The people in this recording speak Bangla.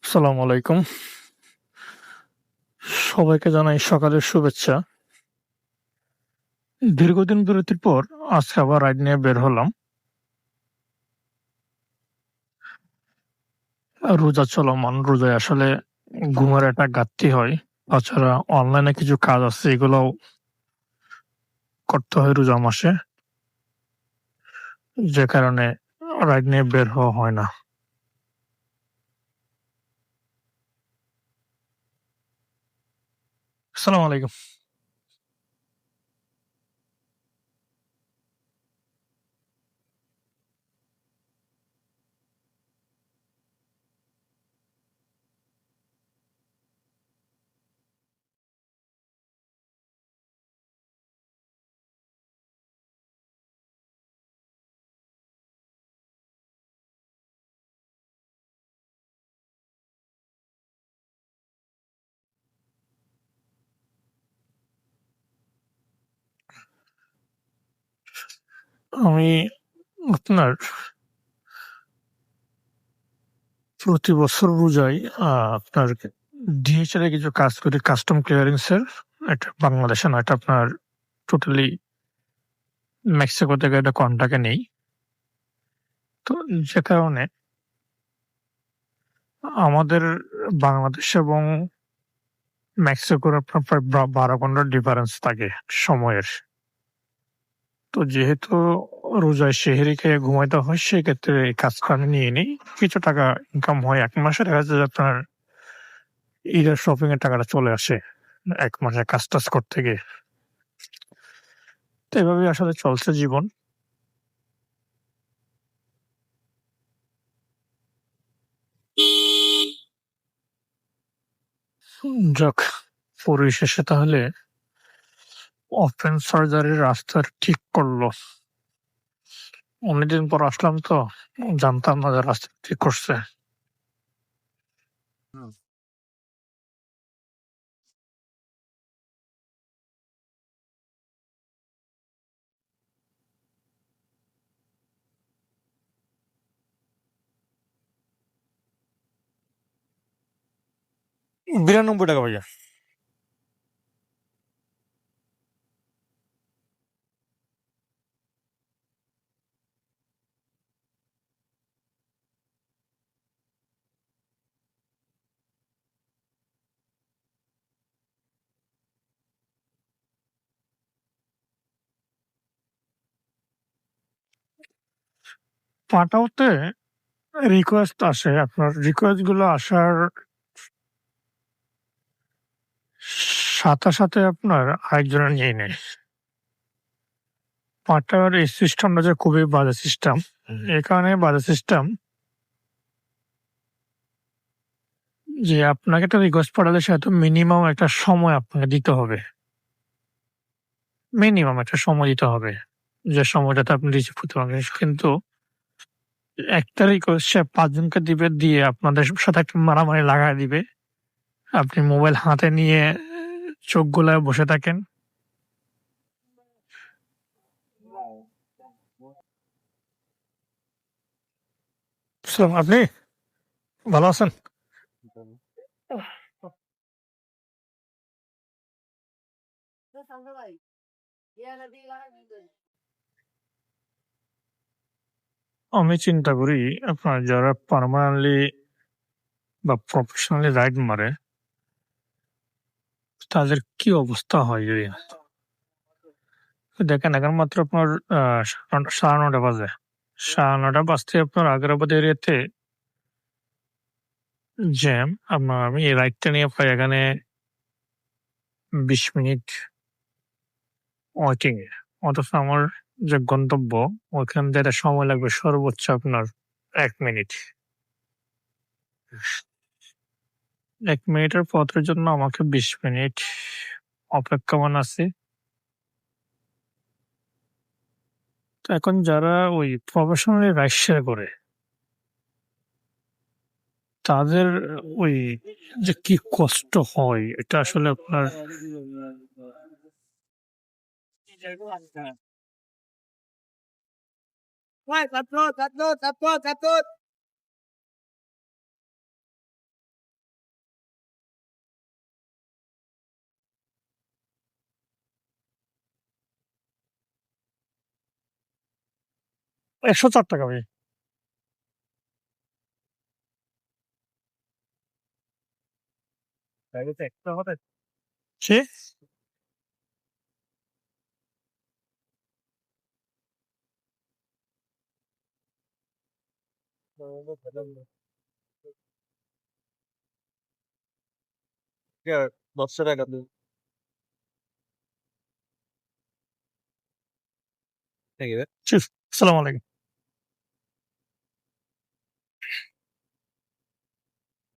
আসসালামু আলাইকুম। সবাইকে জানাই সকালের শুভেচ্ছা। দীর্ঘদিন বিরতির পর আজকে আবার রাইড নিয়ে বের হলাম। রোজা চলমান, রোজায় আসলে ঘুমের একটা ঘাটতি হয়। তাছাড়া অনলাইনে কিছু কাজ আছে, এগুলোও করতে হয় রোজা মাসে। যে কারণে রাইড নিয়ে বের হওয়া হয় না। আসসালামু আলাইকুম। আমি আপনার প্রতি বছর রোজায় আপনার DHL এ কিছু কাজ করি, কাস্টম ক্লিয়ারেন্স এর। এটা বাংলাদেশে না, এটা আপনার টোটালি মেক্সিকো থেকে এটা কন্ট্রাক্টে নেই। তো যে কারণে আমাদের বাংলাদেশ এবং মেক্সিকোর আপনার প্রায় ১২ ঘন্টার ডিফারেন্স থাকে সময়ের। তো যেহেতু রোজায় সেহরি খেয়ে ঘুমাইতে হয়, সেক্ষেত্রে এই কাজটা আমি নিয়ে নিই। কিছু টাকা ইনকাম হয়। ১ মাসে দেখা যায় যে আপনার ঈদের শপিং এর টাকাটা চলে আসে ১ মাসে কাজ-টাজ করতে গিয়ে। তো এভাবেই আসলে চলছে জীবন। যাক, পরিশেষে তাহলে ওপেন সার্জারির রাস্তা ঠিক করল। অনেকদিন পর আসলাম তো, জানতাম না যে রাস্তা ঠিক করছে। ৳৯২ ভাইয়া। পাঠাওতে রিকোয়েস্ট আসে। আপনার রিকোয়েস্ট গুলো আসার সাথে, সাথে আপনার আরেকজনে নিয়ে নেয়। পাঠাওয়ার এই সিস্টেমটা যে খুবই বাজে সিস্টেম। এ কারণে বাজে সিস্টেম যে আপনাকে একটা রিকোয়েস্ট পাঠালে সে হয়তো মিনিমাম একটা সময় আপনাকে দিতে হবে। মিনিমাম একটা সময় দিতে হবে। যে সময়টাতে আপনি রিসিভ করতে পারবেন। কিন্তু একটা রিকোয়েস্ট সে ৫ জনকে দিবে, দিয়ে আপনাদের সাথে একটা মারামারি লাগায় দিবে। আপনি মোবাইল হাতে নিয়ে চোখ গোলায় বসে থাকেন। আপনি ভালো আছেন? আমি চিন্তা করি আপনার যারা পার্মানেন্টলি বা প্রফেশনালি রাইড মারে, তাদের কি অবস্থা হয় যদি দেখেন, এখন মাত্র আপনার ৯:৩০ বাজে। ৯:৩০ বাজতে আপনার আগ্রাবাদ এরিয়াতে জ্যাম। আমি এই রাইডটা নিয়ে প্রায় এখানে ২০ মিনিট ওয়েটিং এ। অথচ আমার যে গন্তব্য, ওইখান যেতে সময় লাগবে সর্বোচ্চ আপনার ১ মিনিট। ১ মিনিটের পথের জন্য আমাকে ২০ মিনিট অপেক্ষমান আছি। তো এখন যারা ওই প্রফেশনালি রাইড শেয়ার করে, তাদের ওই যে কি কষ্ট হয় এটা আসলে আপনার 104 টাকা ভাই। জি? জি, আসসালামু আলাইকুম।